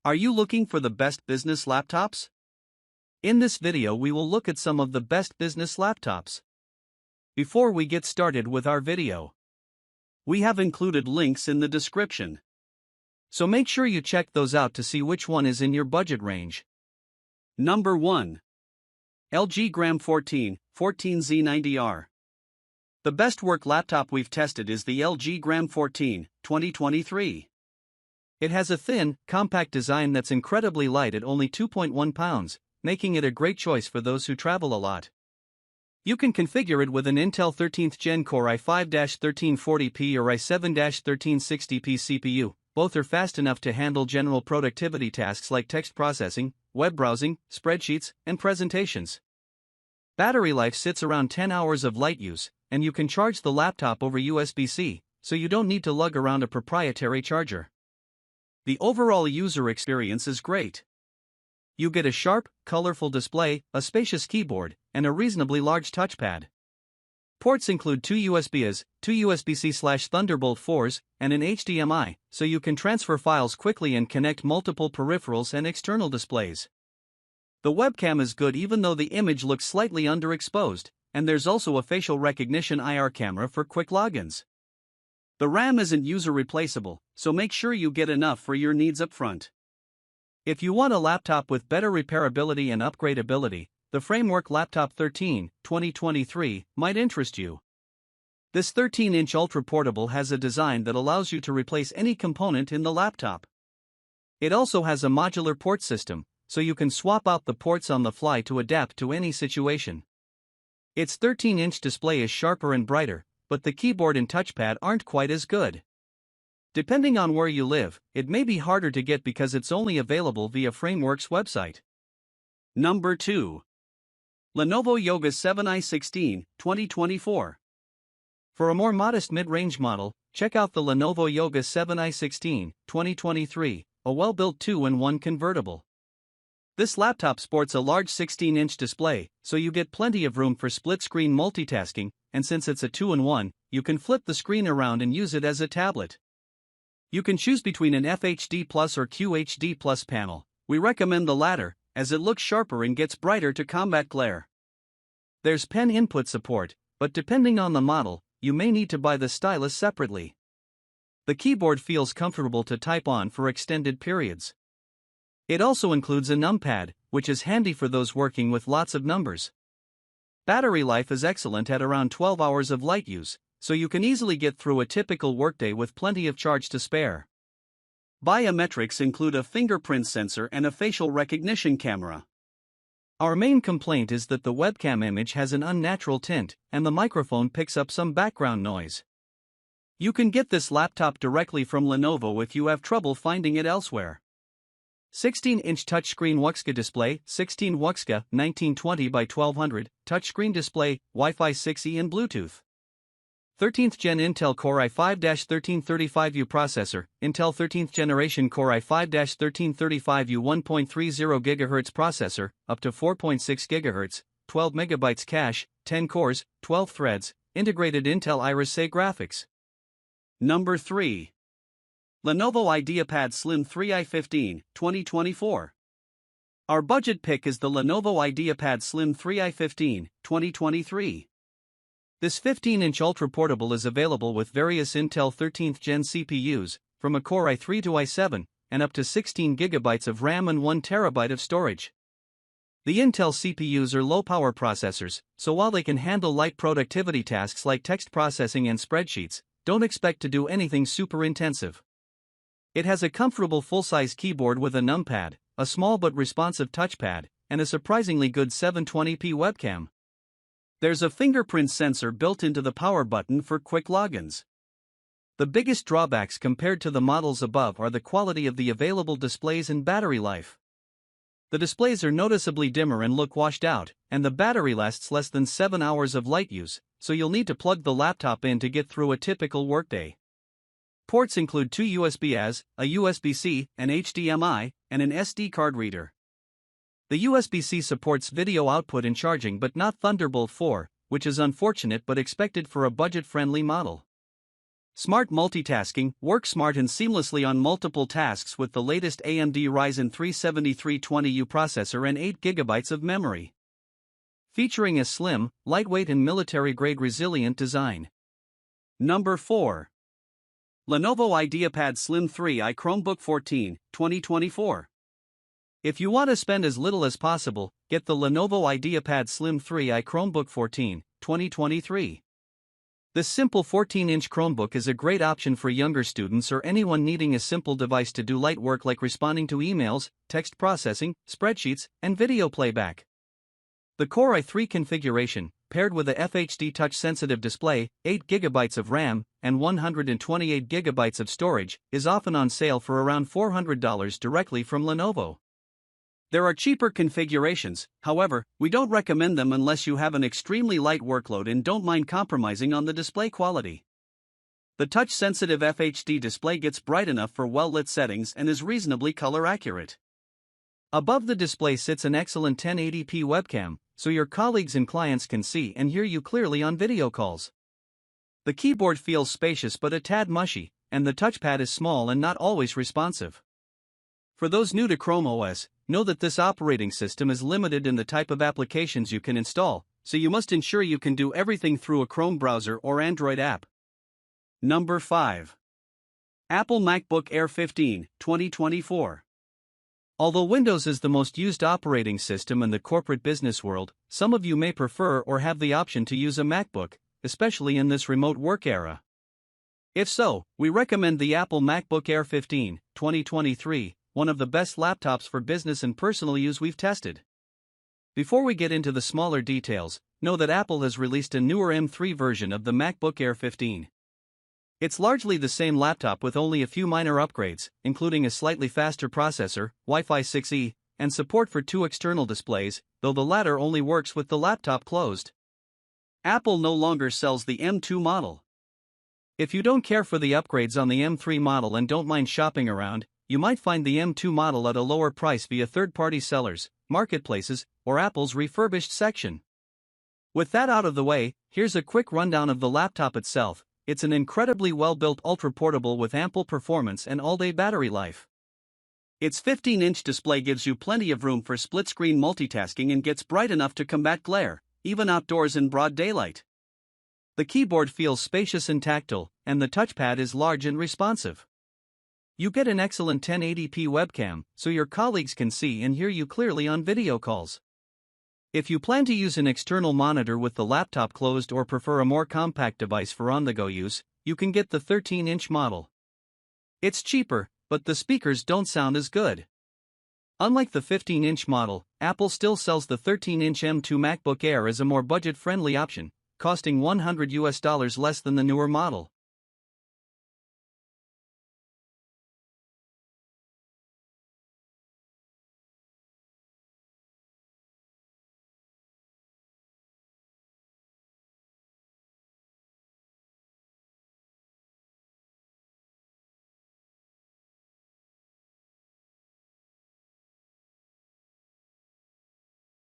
Are you looking for the best business laptops? In this video we will look at some of the best business laptops. Before we get started with our video, we have included links in the description. So make sure you check those out to see which one is in your budget range. Number 1. LG Gram 14Z90R. The best work laptop we've tested is the LG Gram 14, 2023. It has a thin, compact design that's incredibly light at only 2.1 pounds, making it a great choice for those who travel a lot. You can configure it with an Intel 13th Gen Core i5-1340p or i7-1360p CPU. Both are fast enough to handle general productivity tasks like text processing, web browsing, spreadsheets, and presentations. Battery life sits around 10 hours of light use, and you can charge the laptop over USB-C, so you don't need to lug around a proprietary charger. The overall user experience is great. You get a sharp, colorful display, a spacious keyboard, and a reasonably large touchpad. Ports include two USBs, two USB-C/Thunderbolt 4s, and an HDMI, so you can transfer files quickly and connect multiple peripherals and external displays. The webcam is good even though the image looks slightly underexposed, and there's also a facial recognition IR camera for quick logins. The RAM isn't user replaceable, so make sure you get enough for your needs up front. If you want a laptop with better repairability and upgradability, the Framework Laptop 13, 2023 might interest you. This 13-inch ultra-portable has a design that allows you to replace any component in the laptop. It also has a modular port system, so you can swap out the ports on the fly to adapt to any situation. Its 13-inch display is sharper and brighter, but the keyboard and touchpad aren't quite as good. Depending on where you live, it may be harder to get because it's only available via Framework's website. Number 2. Lenovo Yoga 7i16, 2024. For a more modest mid-range model, check out the Lenovo Yoga 7i16, 2023, a well-built 2-in-1 convertible. This laptop sports a large 16-inch display, so you get plenty of room for split-screen multitasking, and since it's a 2-in-1, you can flip the screen around and use it as a tablet. You can choose between an FHD Plus or QHD Plus panel. We recommend the latter, as it looks sharper and gets brighter to combat glare. There's pen input support, but depending on the model, you may need to buy the stylus separately. The keyboard feels comfortable to type on for extended periods. It also includes a numpad, which is handy for those working with lots of numbers. Battery life is excellent at around 12 hours of light use, so you can easily get through a typical workday with plenty of charge to spare. Biometrics include a fingerprint sensor and a facial recognition camera. Our main complaint is that the webcam image has an unnatural tint, and the microphone picks up some background noise. You can get this laptop directly from Lenovo if you have trouble finding it elsewhere. 16-inch touchscreen WUXGA display, 16 WUXGA, 1920 by 1200, touchscreen display, Wi-Fi 6E and Bluetooth. 13th Gen Intel Core i5-1335U processor, Intel 13th Generation Core i5-1335U 1.30 GHz processor, up to 4.6 GHz, 12 MB cache, 10 cores, 12 threads, integrated Intel Iris Xe graphics. Number 3. Lenovo IdeaPad Slim 3i15, 2024. Our budget pick is the Lenovo IdeaPad Slim 3i15, 2023. This 15-inch ultra-portable is available with various Intel 13th Gen CPUs, from a Core i3 to i7, and up to 16 GB of RAM and 1 TB of storage. The Intel CPUs are low-power processors, so while they can handle light productivity tasks like text processing and spreadsheets, don't expect to do anything super intensive. It has a comfortable full-size keyboard with a numpad, a small but responsive touchpad, and a surprisingly good 720p webcam. There's a fingerprint sensor built into the power button for quick logins. The biggest drawbacks compared to the models above are the quality of the available displays and battery life. The displays are noticeably dimmer and look washed out, and the battery lasts less than 7 hours of light use, so you'll need to plug the laptop in to get through a typical workday. Ports include two USBs, a USB-C, an HDMI, and an SD card reader. The USB-C supports video output and charging but not Thunderbolt 4, which is unfortunate but expected for a budget-friendly model. Smart multitasking. Work smart and seamlessly on multiple tasks with the latest AMD Ryzen 3 7320U processor and 8 GB of memory. Featuring a slim, lightweight and military-grade resilient design. Number 4. Lenovo IdeaPad Slim 3i Chromebook 14, 2024. If you want to spend as little as possible, get the Lenovo IdeaPad Slim 3i Chromebook 14, 2023. This simple 14-inch Chromebook is a great option for younger students or anyone needing a simple device to do light work like responding to emails, text processing, spreadsheets, and video playback. The Core i3 configuration, paired with a FHD touch-sensitive display, 8 GB of RAM, and 128 GB of storage, is often on sale for around $400 directly from Lenovo. There are cheaper configurations, however, we don't recommend them unless you have an extremely light workload and don't mind compromising on the display quality. The touch-sensitive FHD display gets bright enough for well-lit settings and is reasonably color accurate. Above the display sits an excellent 1080p webcam, so your colleagues and clients can see and hear you clearly on video calls. The keyboard feels spacious but a tad mushy, and the touchpad is small and not always responsive. For those new to Chrome OS, know that this operating system is limited in the type of applications you can install, so you must ensure you can do everything through a Chrome browser or Android app. Number 5. Apple MacBook Air 15, 2024. Although Windows is the most used operating system in the corporate business world, some of you may prefer or have the option to use a MacBook, especially in this remote work era. If so, we recommend the Apple MacBook Air 15, 2023, one of the best laptops for business and personal use we've tested. Before we get into the smaller details, know that Apple has released a newer M3 version of the MacBook Air 15. It's largely the same laptop with only a few minor upgrades, including a slightly faster processor, Wi-Fi 6E, and support for 2 external displays, though the latter only works with the laptop closed. Apple no longer sells the M2 model. If you don't care for the upgrades on the M3 model and don't mind shopping around, you might find the M2 model at a lower price via third-party sellers, marketplaces, or Apple's refurbished section. With that out of the way, here's a quick rundown of the laptop itself. It's an incredibly well-built ultra-portable with ample performance and all-day battery life. Its 15-inch display gives you plenty of room for split-screen multitasking and gets bright enough to combat glare, even outdoors in broad daylight. The keyboard feels spacious and tactile, and the touchpad is large and responsive. You get an excellent 1080p webcam, so your colleagues can see and hear you clearly on video calls. If you plan to use an external monitor with the laptop closed or prefer a more compact device for on-the-go use, you can get the 13-inch model. It's cheaper, but the speakers don't sound as good. Unlike the 15-inch model, Apple still sells the 13-inch M2 MacBook Air as a more budget-friendly option, costing $100 less than the newer model.